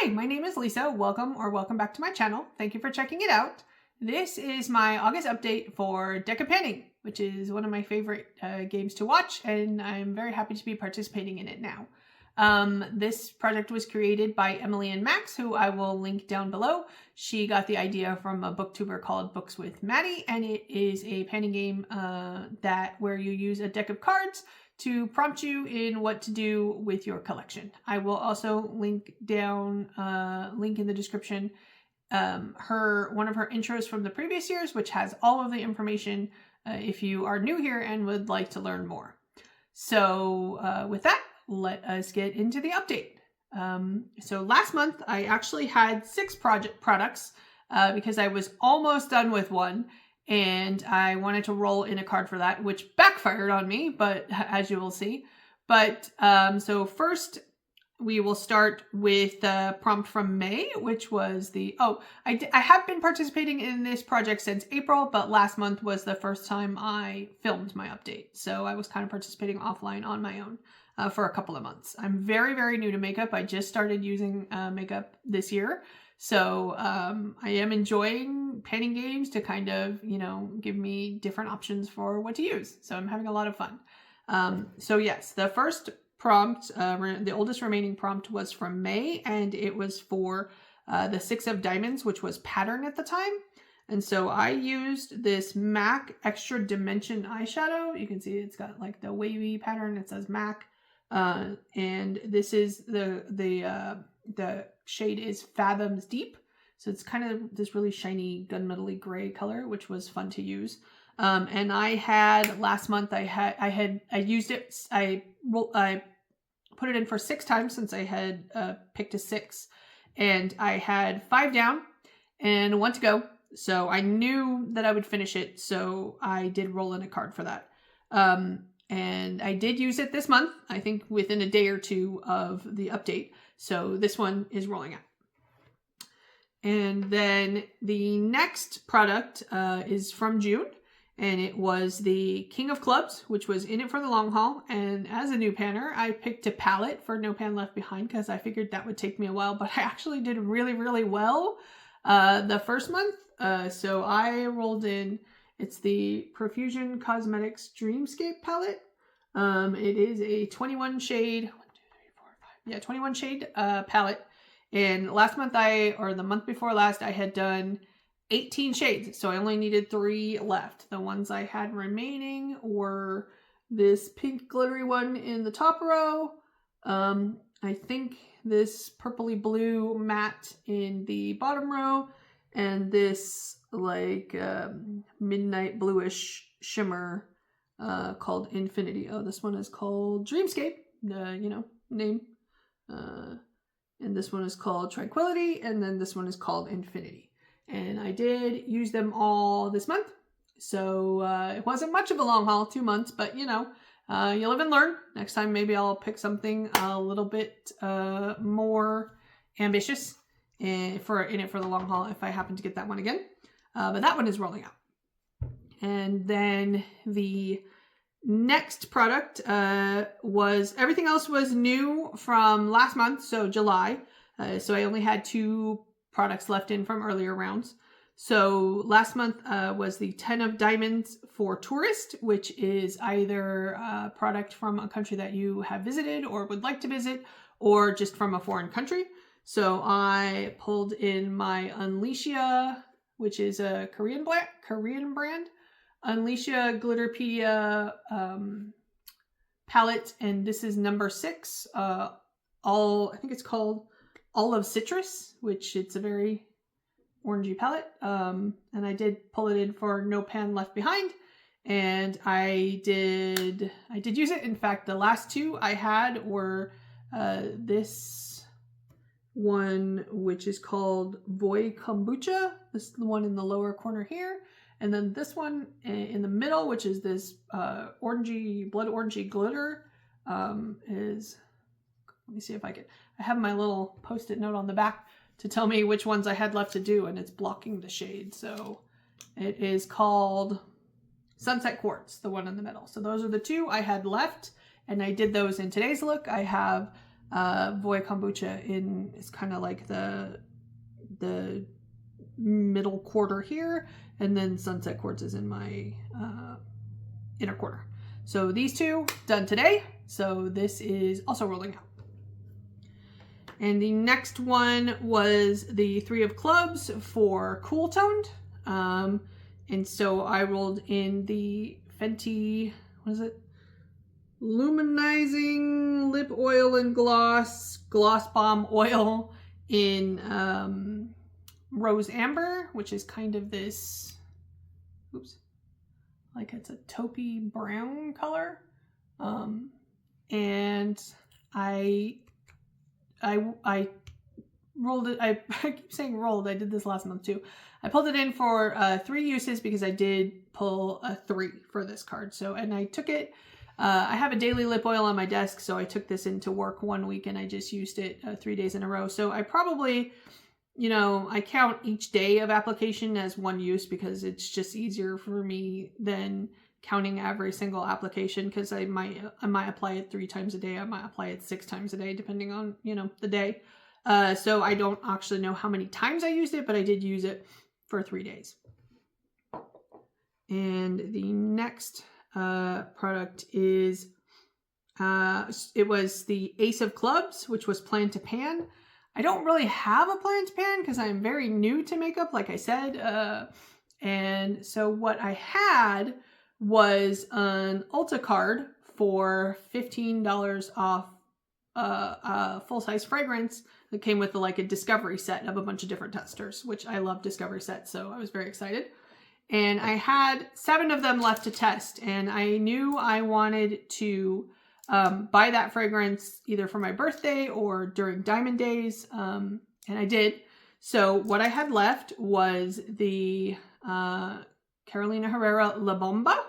Hi, my name is Lisa. Welcome back to my channel. Thank you for checking it out. This is my August update for Deck of Panning, which is one of my favorite games to watch, and I'm very happy to be participating in it now. This project was created by Emily and Max, who I will link down below. She got the idea from a booktuber called Books with Maddi, and it is a panning game where you use a deck of cards to prompt you in what to do with your collection. I will also link down, link in the description, one of her intros from the previous years, which has all of the information if you are new here and would like to learn more. So with that, let us get into the update. So last month I actually had 6 products because I was almost done with one. And I wanted to roll in a card for that, which backfired on me, but as you will see. But so first we will start with the prompt from May, which was I have been participating in this project since April, but last month was the first time I filmed my update. So I was kind of participating offline on my own for a couple of months. I'm very, very new to makeup. I just started using makeup this year. So I am enjoying panning games to kind of, give me different options for what to use. So I'm having a lot of fun. So yes, the first prompt, the oldest remaining prompt was from May, and it was for the 6 of Diamonds, which was pattern at the time. And so I used this MAC Extra Dimension eyeshadow. You can see it's got like the wavy pattern. It says MAC. And this is the shade is Fathoms Deep. So it's kind of this really shiny gunmetal-y gray color, which was fun to use. And I had last month, I used it. I put it in for 6 times since I had picked a 6, and I had 5 down and 1 to go. So I knew that I would finish it. So I did roll in a card for that. And I did use it this month, I think within a day or two of the update. So this one is rolling out. And then the next product is from June, and it was the King of Clubs, which was in it for the long haul. And as a new panner, I picked a palette for No Pan Left Behind because I figured that would take me a while, but I actually did really, really well the first month. So I rolled in, it's the Profusion Cosmetics Dreamscape palette. It is a 21 shade, 21 shade palette. And last month the month before last, I had done 18 shades. So I only needed 3 left. The ones I had remaining were this pink glittery one in the top row. I think this purpley blue matte in the bottom row, and this like midnight bluish shimmer called Infinity. Oh, this one is called Dreamscape, name. And this one is called Tranquility, and then this one is called Infinity. And I did use them all this month. So it wasn't much of a long haul, 2 months, but you live and learn. Next time, maybe I'll pick something a little bit more ambitious for it for the long haul if I happen to get that one again. But that one is rolling out. And then the next product was, everything else was new from last month, so July. So I only had 2 products left in from earlier rounds. So last month was the 10 of Diamonds for Tourist, which is either a product from a country that you have visited or would like to visit, or just from a foreign country. So I pulled in my Unleashia, which is a Korean brand. Unleashia Glitterpedia palette, and this is number 6. I think it's called Olive Citrus, which it's a very orangey palette. And I did pull it in for No Pan Left Behind, and I did use it. In fact, the last 2 I had were this one, which is called Boy Kombucha. This is the one in the lower corner here. And then this one in the middle, which is this blood orangey glitter, is, let me see if I have my little post-it note on the back to tell me which ones I had left to do, and it's blocking the shade. So it is called Sunset Quartz, the one in the middle. So those are the 2 I had left, and I did those in today's look. I have Voy Kombucha in is kind of like the middle quarter here, and then Sunset Quartz is in my inner quarter. So these two done today. So this is also rolling out. And the next one was the 3 of clubs for cool toned. And so I rolled in the Fenty, what is it? Luminizing Lip Oil and Gloss Bomb Oil in Rose Amber, which is kind of this, oops, like it's a taupey brown color. And I rolled it. I keep saying rolled. I did this last month too. I pulled it in for 3 uses because I did pull a 3 for this card. So, and I took it. I have a daily lip oil on my desk, so I took this into work one week and I just used it 3 days in a row. So I probably, you know, I count each day of application as 1 use because it's just easier for me than counting every single application, because I might apply it 3 times a day. I might apply it 6 times a day, depending on, you know, the day. So I don't actually know how many times I used it, but I did use it for 3 days. And the next product is, it was the Ace of Clubs, which was Plan to Pan. I don't really have a plan to pan because I'm very new to makeup, like I said. And so what I had was an Ulta card for $15 off a full-size fragrance that came with like a discovery set of a bunch of different testers, which I love discovery sets, so I was very excited. And I had 7 of them left to test, and I knew I wanted to buy that fragrance either for my birthday or during Diamond Days, and I did. So what I had left was the Carolina Herrera La Bomba,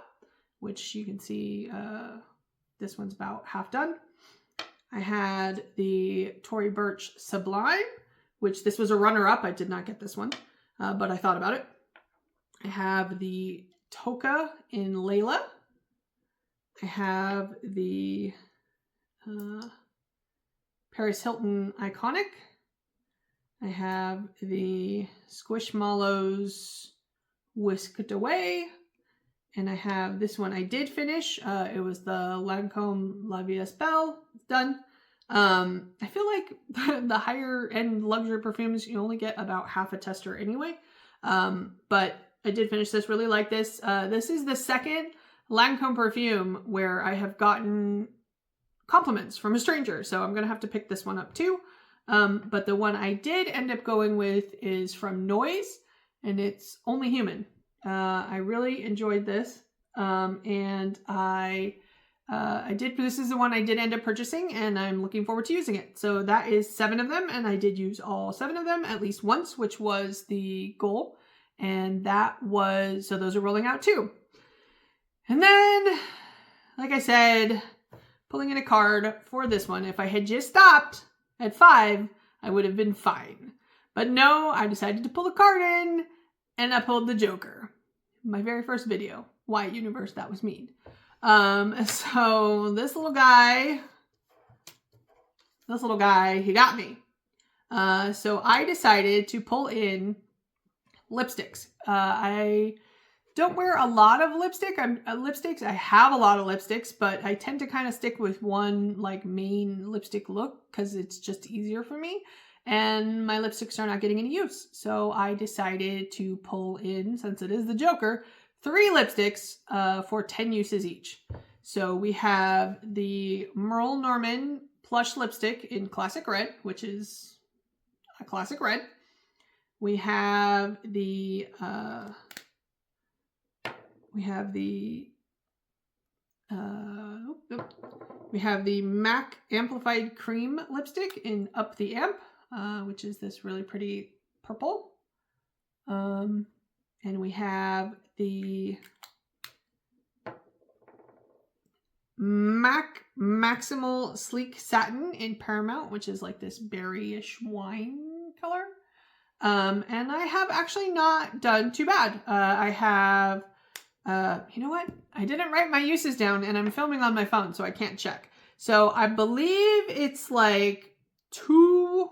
which you can see this one's about half done. I had the Tory Burch Sublime, which this was a runner-up. I did not get this one, but I thought about it. I have the Toka in Layla. I have the Paris Hilton Iconic. I have the Squishmallows Whisked Away. And I have this one I did finish. It was the Lancome La Vie Est Belle. It's done. I feel like the higher end luxury perfumes, you only get about half a tester anyway. But I did finish this. Really like this. This is the second Lancome perfume where I have gotten compliments from a stranger. So I'm going to have to pick this one up too. But the one I did end up going with is from Noise, and it's Only Human. I really enjoyed this, and this is the one I did end up purchasing, and I'm looking forward to using it. So that is 7 of them, and I did use all 7 of them at least once, which was the goal, and so those are rolling out too. And then, like I said, pulling in a card for this one. If I had just stopped at 5, I would have been fine. But no, I decided to pull a card in, and I pulled the Joker. My very first video. Wyatt Universe, that was me. So this little guy, he got me. So I decided to pull in lipsticks. I don't wear a lot of lipsticks. I have a lot of lipsticks, but I tend to kind of stick with one like main lipstick look because it's just easier for me. And my lipsticks are not getting any use. So I decided to pull in, since it is the Joker, 3 lipsticks for 10 uses each. So we have the Merle Norman Plush Lipstick in Classic Red, which is a classic red. We have the MAC Amplified Cream Lipstick in Up the Amp, which is this really pretty purple. And we have the MAC Maximal Sleek Satin in Paramount, which is like this berry-ish wine color. And I have actually not done too bad. I have, you know what? I didn't write my uses down, and I'm filming on my phone, so I can't check. So I believe it's like 2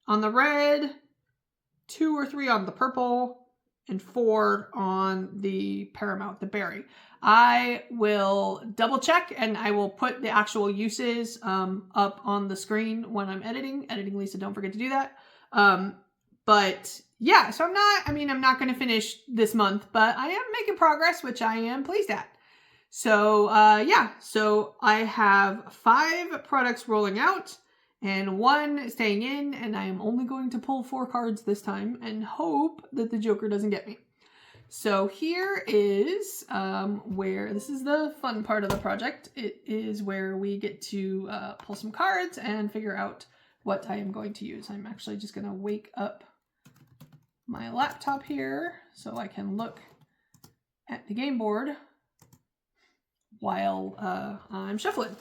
on the red, 2 or 3 on the purple, and 4 on the Paramount, the berry. I will double check and I will put the actual uses up on the screen when I'm editing. Lisa, don't forget to do that. But yeah, so I'm not going to finish this month, but I am making progress, which I am pleased at. So yeah, so I have 5 products rolling out and 1 staying in, and I am only going to pull 4 cards this time and hope that the Joker doesn't get me. So here is where, this is the fun part of the project. It is where we get to pull some cards and figure out what I am going to use. I'm actually just going to wake up my laptop here so I can look at the game board while I'm shuffling.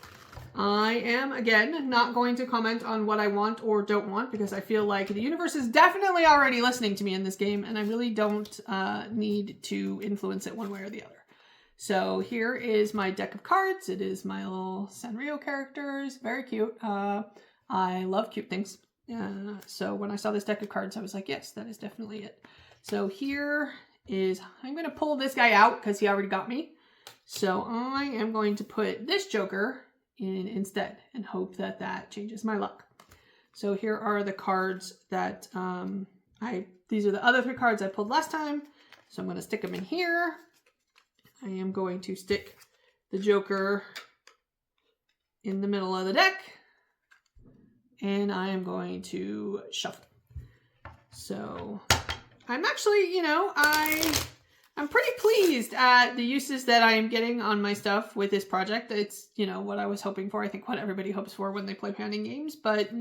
I am, again, not going to comment on what I want or don't want because I feel like the universe is definitely already listening to me in this game and I really don't need to influence it one way or the other. So here is my deck of cards. It is my little Sanrio characters. Very cute. I love cute things. So when I saw this deck of cards, I was like, yes, that is definitely it. So here is, I'm going to pull this guy out because he already got me. So I am going to put this Joker in instead and hope that that changes my luck. So here are the cards that these are the other 3 cards I pulled last time. So I'm going to stick them in here. I am going to stick the Joker in the middle of the deck. And I am going to shuffle. So I'm actually, I'm pretty pleased at the uses that I am getting on my stuff with this project. It's, what I was hoping for. I think what everybody hopes for when they play painting games. But,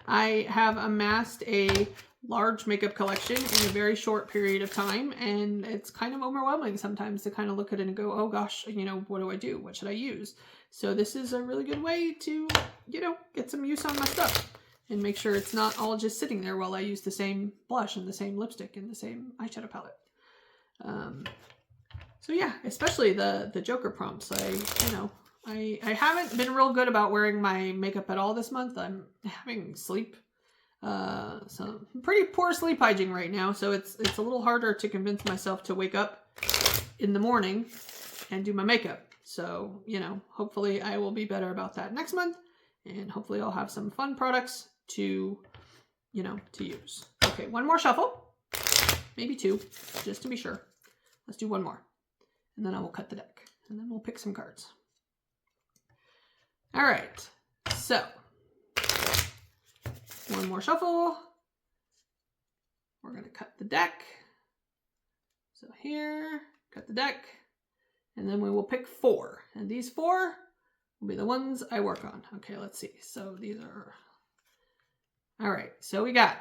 I have amassed a large makeup collection in a very short period of time. And it's kind of overwhelming sometimes to kind of look at it and go, oh gosh, what do I do? What should I use? So this is a really good way to, get some use on my stuff and make sure it's not all just sitting there while I use the same blush and the same lipstick and the same eyeshadow palette. So yeah, especially the Joker prompts. I haven't been real good about wearing my makeup at all this month. I'm having sleep, so pretty poor sleep hygiene right now. So it's a little harder to convince myself to wake up in the morning and do my makeup. So, hopefully I will be better about that next month and hopefully I'll have some fun products to use. Okay, 1 more shuffle, maybe 2, just to be sure. Let's do 1 more and then I will cut the deck and then we'll pick some cards. All right, so 1 more shuffle. We're going to cut the deck. So here, cut the deck, and then we will pick 4. And these 4 will be the ones I work on. Okay, let's see. So these are, all right, so we got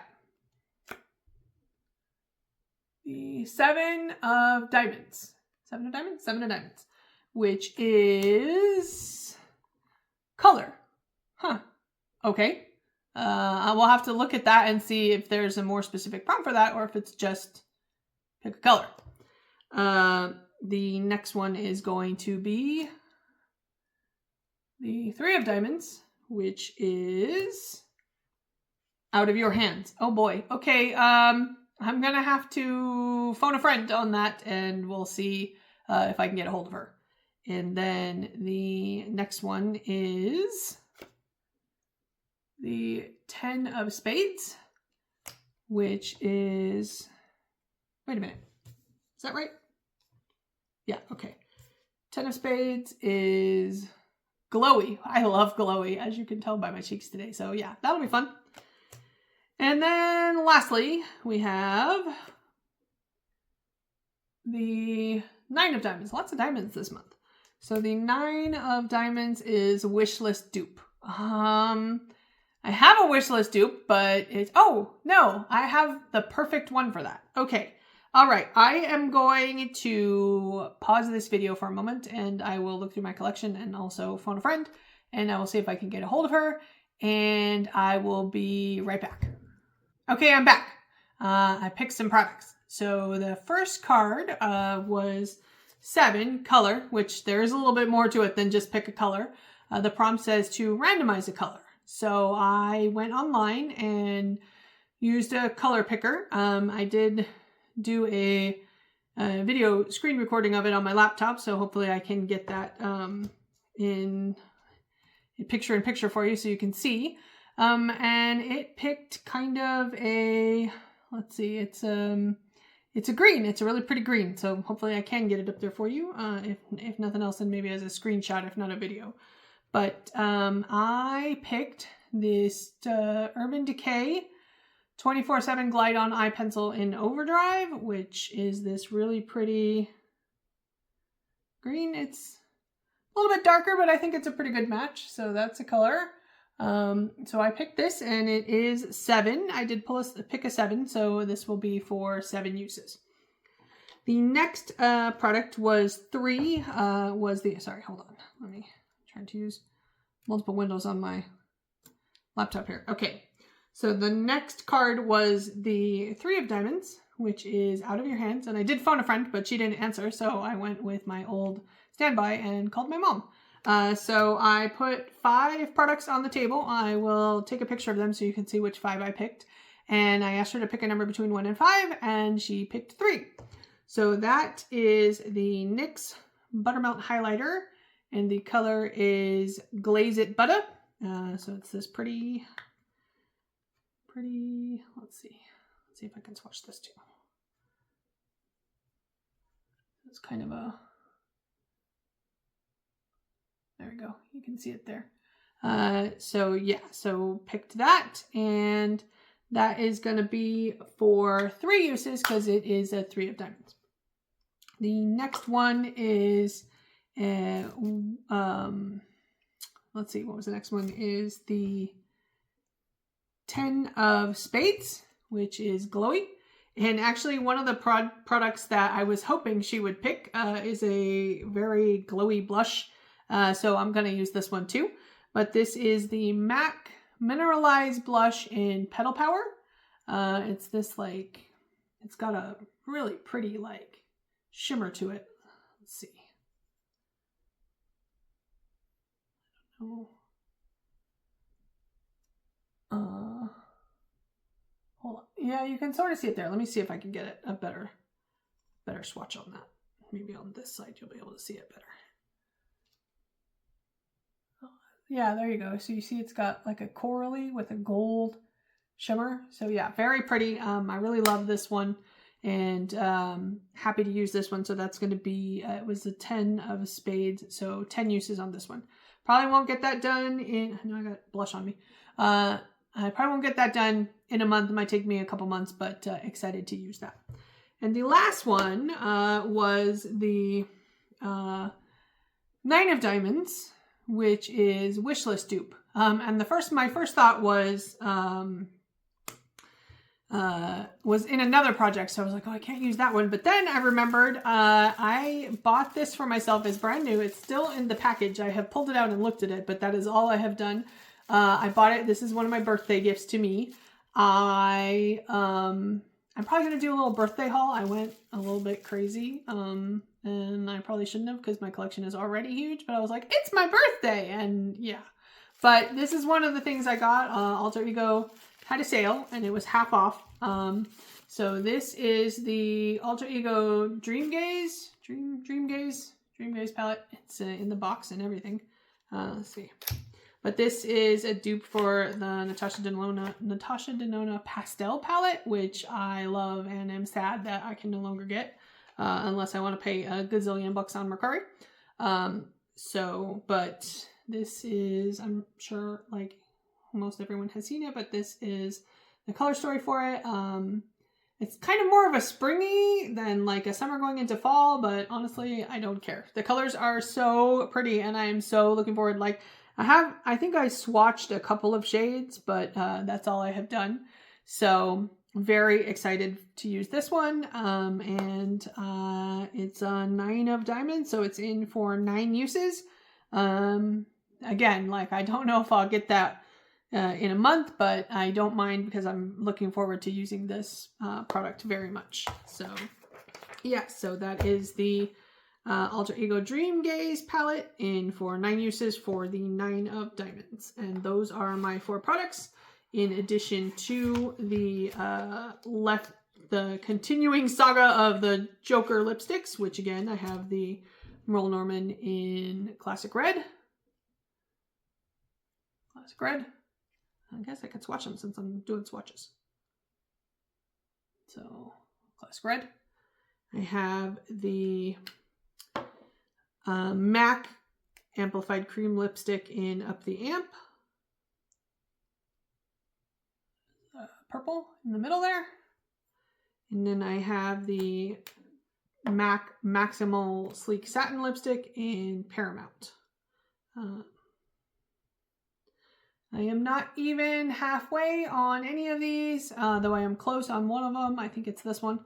the 7 of diamonds. 7 of diamonds? 7 of diamonds, which is color. Huh. Okay. I will have to look at that and see if there's a more specific prompt for that or if it's just pick a color. The next one is going to be the 3 of diamonds, which is out of your hands. Oh boy. Okay. I'm going to have to phone a friend on that and we'll see if I can get a hold of her. And then the next one is the 10 of spades, which is, wait a minute. Is that right? Yeah, okay. 10 of spades is glowy. I love glowy, as you can tell by my cheeks today. So yeah, that'll be fun. And then lastly, we have the 9 of diamonds. Lots of diamonds this month. So the 9 of diamonds is wish list dupe. I have a wish list dupe, but it's, oh no, I have the perfect one for that. Okay. All right. I am going to pause this video for a moment and I will look through my collection and also phone a friend and I will see if I can get a hold of her and I will be right back. Okay, I'm back. I picked some products. So the first card was 7, color, which there is a little bit more to it than just pick a color. the prompt says to randomize a color. So I went online and used a color picker. I did do a video screen recording of it on my laptop, so hopefully I can get that in picture for you so you can see. And it picked kind of a, let's see, it's a green. It's a really pretty green, so hopefully I can get it up there for you. If nothing else, then maybe as a screenshot, if not a video. But I picked this Urban Decay 24/7 Glide On Eye Pencil in Overdrive, which is this really pretty green. It's a little bit darker, but I think it's a pretty good match. So that's a color. So I picked this, and it is 7. I did pick a 7, so this will be for 7 uses. The next product was 3. Sorry, hold on. Let me try to use multiple windows on my laptop here. Okay, so the next card was the 3 of Diamonds, which is Out of Your Hands. And I did phone a friend, but she didn't answer, so I went with my old standby and called my mom. So I put 5 products on the table. I will take a picture of them so you can see which 5 I picked. And I asked her to pick a number between 1 and 5, and she picked 3. So that is the NYX Buttermelt Highlighter, and the color is Glaze It Butter. So it's this pretty, let's see if I can swatch this too. It's kind of a, there we go. You can see it there. So yeah, so picked that, and that is going to be for 3 uses because it is a 3 of Diamonds. The next one is, let's see, what was the next one? Is the 10 of Spades, which is glowy. And actually one of the products that I was hoping she would pick is a very glowy blush. So I'm going to use this one too. But this is the MAC Mineralized Blush in Petal Power. It's this like, it's got a really pretty like shimmer to it. Let's see. I don't know. Hold on. Yeah, you can sort of see it there. Let me see if I can get it a better swatch on that. Maybe on this side you'll be able to see it better. Yeah, there you go. So you see it's got like a corally with a gold shimmer. So yeah, very pretty. I really love this one, and happy to use this one. So that's going to be, it was a 10 of Spades. So 10 uses on this one. Probably won't get that done in, no, I got blush on me. I probably won't get that done in a month. It might take me a couple months, but excited to use that. And the last one was the 9 of Diamonds, which is Wishlist dupe. And my first thought was in another project. So I was like, oh, I can't use that one. But then I remembered I bought this for myself as brand new. It's still in the package. I have pulled it out and looked at it, but that is all I have done. I bought it. This is one of my birthday gifts to me. I'm probably going to do a little birthday haul. I went a little bit crazy. And I probably shouldn't have because my collection is already huge, but I was like, it's my birthday. And yeah, but this is one of the things I got. Alter Ego had a sale and it was half off. So this is the Alter Ego Dream Gaze palette. It's in the box and everything. Let's see. But this is a dupe for the Natasha Denona Pastel palette, which I love and am sad that I can no longer get unless I want to pay a gazillion bucks on Mercari. But this is, I'm sure like most everyone has seen it, but this is the color story for it. It's kind of more of a springy than like a summer going into fall, but honestly, I don't care. The colors are so pretty and I am so looking forward. Like I think I swatched a couple of shades, but that's all I have done. So very excited to use this one. It's a 9 of Diamonds, so it's in for 9 uses. Again, like I don't know if I'll get that in a month, but I don't mind because I'm looking forward to using this product very much. So yeah, so that is the Alter Ego Dream Gaze palette in for 9 uses for the 9 of diamonds. And those are my 4 products, in addition to the continuing saga of the Joker lipsticks, which again, I have the Merle Norman in Classic Red. Classic Red. I guess I could swatch them since I'm doing swatches. So, Classic Red. I have the MAC Amplified Cream Lipstick in Up the Amp. Purple in the middle there. And then I have the MAC Maximal Sleek Satin Lipstick in Paramount. I am not even halfway on any of these, though I am close on one of them. I think it's this one.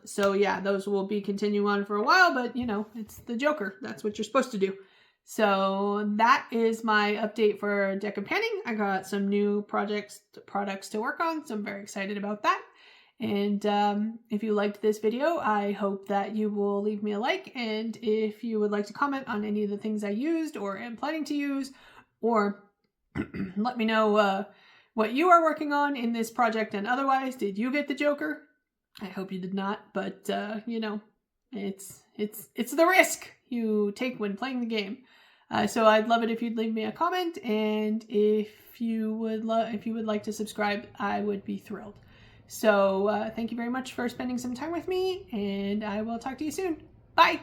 So yeah, those will be continuing on for a while, but you know, it's the Joker. That's what you're supposed to do. So that is my update for Deca Panning. I got some new products to work on, so I'm very excited about that. And if you liked this video, I hope that you will leave me a like. And if you would like to comment on any of the things I used or am planning to use, or let me know what you are working on in this project. And otherwise, did you get the Joker? I hope you did not, but you know, it's the risk you take when playing the game. So I'd love it if you'd leave me a comment, and if you would like to subscribe, I would be thrilled. So thank you very much for spending some time with me, and I will talk to you soon. Bye!